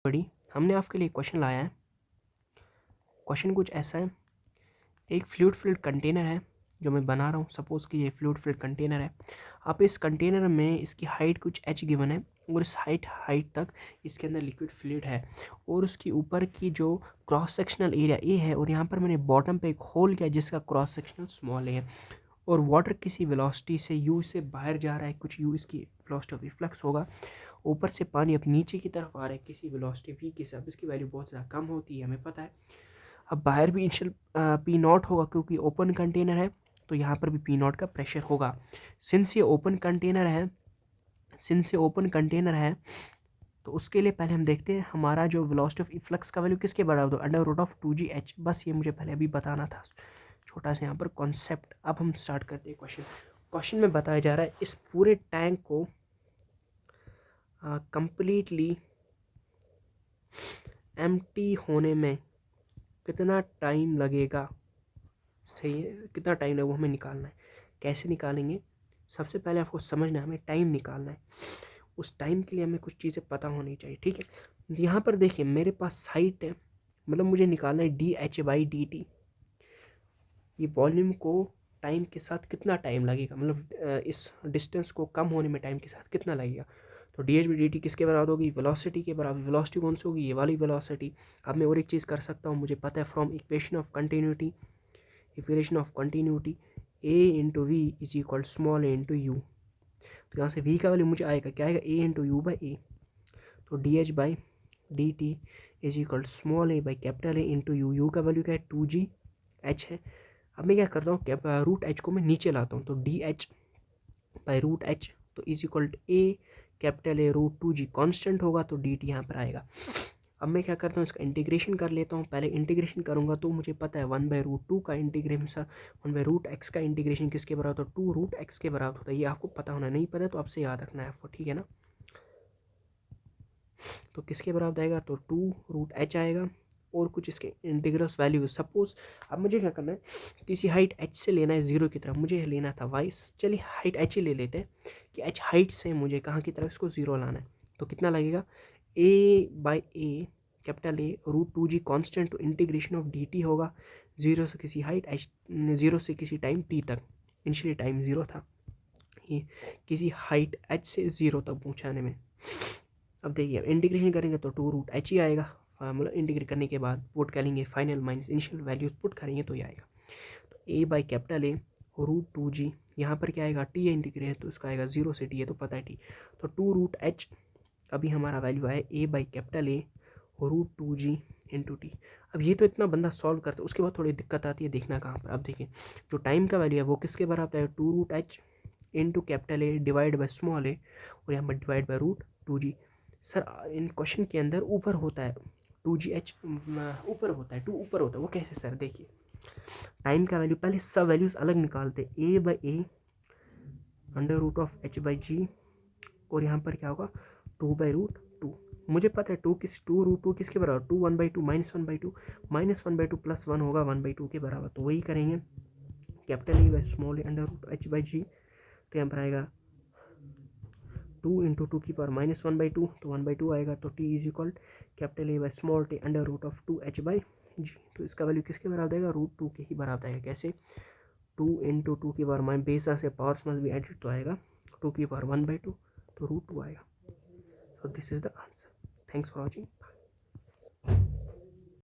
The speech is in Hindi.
बड़ी हमने आपके लिए क्वेश्चन लाया है। क्वेश्चन कुछ ऐसा है, एक फ्लूइड फिल्ड कंटेनर है जो मैं बना रहा हूँ। सपोज़ कि ये फ्लूइड फिल्ड कंटेनर है। आप इस कंटेनर में इसकी हाइट कुछ h गिवन है और इस हाइट तक इसके अंदर लिक्विड फ्लूइड है और उसकी ऊपर की जो क्रॉस सेक्शनल एरिया ए है और यहाँ पर मैंने बॉटम पे एक होल किया जिसका क्रॉस सेक्शनल स्मॉल है और वाटर किसी वेलोसिटी से u से बाहर जा रहा है, कुछ u इसकी वेलोसिटी ऑफ रिफ्लक्स होगा। ऊपर से पानी अब नीचे की तरफ आ रहा है किसी वेलोसिटी v के साथ, इसकी वैल्यू बहुत ज़्यादा कम होती है हमें पता है। अब बाहर भी इनिशियल पी नॉट होगा क्योंकि ओपन कंटेनर है, तो यहाँ पर भी पी नॉट का प्रेशर होगा। सिंस ये ओपन कंटेनर है तो उसके लिए पहले हम देखते हैं हमारा जो वेलोसिटी ऑफ इफ्लक्स का वैल्यू किसके बराबर होगा, √2gh। बस ये मुझे पहले अभी बताना था, छोटा सा यहाँ पर कॉन्सेप्ट। अब हम स्टार्ट करते हैं क्वेश्चन में बताया जा रहा है इस पूरे टैंक को कंप्लीटली एम्प्टी होने में कितना टाइम लगेगा। सही है, कितना टाइम लगेगा वो हमें निकालना है। कैसे निकालेंगे, सबसे पहले आपको समझना है हमें टाइम निकालना है। उस टाइम के लिए हमें कुछ चीज़ें पता होनी चाहिए, ठीक है। यहाँ पर देखिए मेरे पास हाइट है, मतलब मुझे निकालना है dh/dt। ये वॉल्यूम को टाइम के साथ कितना टाइम लगेगा, मतलब इस डिस्टेंस को कम होने में टाइम के साथ कितना लगेगा। तो dh/dt किसके बराबर होगी, वेलोसिटी के बराबर। वेलोसिटी कौन सी होगी, ये वाली वेलोसिटी। अब मैं और एक चीज़ कर सकता हूँ, मुझे पता है from equation of continuity a into v is equal small a into u. तो यहाँ से v का वैल्यू मुझे आएगा, क्या आएगा, a इंटू यू बाई ए। तो dh/dt is equal small a by capital A into you का वैल्यू क्या है, 2gh है। अब मैं क्या करता हूँ, √h को मैं नीचे लाता हूँ, तो dh/√h तो is equal to a capital A √2g constant होगा, तो dt यहाँ पर आएगा। अब मैं क्या करता हूँ, इसका इंटीग्रेशन कर लेता हूँ। पहले इंटीग्रेशन करूँगा तो मुझे पता है 1/√2 का इंटीग्रेशन 1/√x का इंटीग्रेशन किसके बराबर होता है, 2√x के बराबर होता है। ये आपको पता होना, नहीं पता तो आपसे याद रखना है आपको, ठीक है ना। तो किसके बराबर आएगा, तो 2√h आएगा और कुछ इसके इंटीग्रल्स वैल्यू। सपोज अब मुझे क्या करना है, किसी हाइट h से लेना है जीरो की तरफ, मुझे लेना था y। चलिए हाइट h ही ले लेते हैं कि h हाइट से मुझे कहाँ की तरफ इसको जीरो लाना है। तो कितना लगेगा, a/a capital A √2g constant to integration of dt होगा जीरो से किसी हाइट h, जीरो से किसी टाइम t तक। इनिशियली टाइम जीरो था, ये किसी हाइट h से जीरो तक पहुँचाने में। अब देखिए इंटीग्रेशन करेंगे तो 2√h ही आएगा। मतलब इंटीग्रेट करने के बाद पुट करेंगे final minus initial values put करेंगे तो ये आएगा। तो a by capital A √2g, यहाँ पर क्या आएगा, t है इंटीग्रेट तो इसका आएगा जीरो से t है तो पता है t। तो 2√h अभी हमारा वैल्यू आया a by capital A √2g into T. अब ये तो इतना बंदा सॉल्व करता है, उसके बाद थोड़ी दिक्कत आती है, देखना कहाँ पर। अब देखिए जो टाइम का वैल्यू है वो किसके बराबर है, 2√h into capital A divide by small a और यहाँ पर divide by √2g। Sir in question के अंदर ऊपर होता है 2gh, ऊपर होता है 2 ऊपर होता है, वो कैसे सर, देखिए टाइम का वैल्यू पहले सब वैल्यूज अलग निकालते, a/a √h/g और यहाँ पर क्या होगा 2/√2। मुझे पता है 2√2 किसके बराबर, 2 1/2 -1/2 -1/2 प्लस 1 होगा 1/2 के बराबर। तो वही करेंगे capital E by small a √h/g। तो यहाँ पर आएगा 2 इंटू 2 की पावर -1/2 तो 1/2 आएगा। तो t is equal capital A by small t √2h/g। तो इसका वैल्यू किसके बराबर आएगा, √2 के ही बराबर आएगा। कैसे, 2 इंटू 2 की पावर बेसा से पावर्स मस्ट बी एडेड तो आएगा 2 की पावर 1/2 तो √2 आएगा। So this is the answer. Thanks for watching.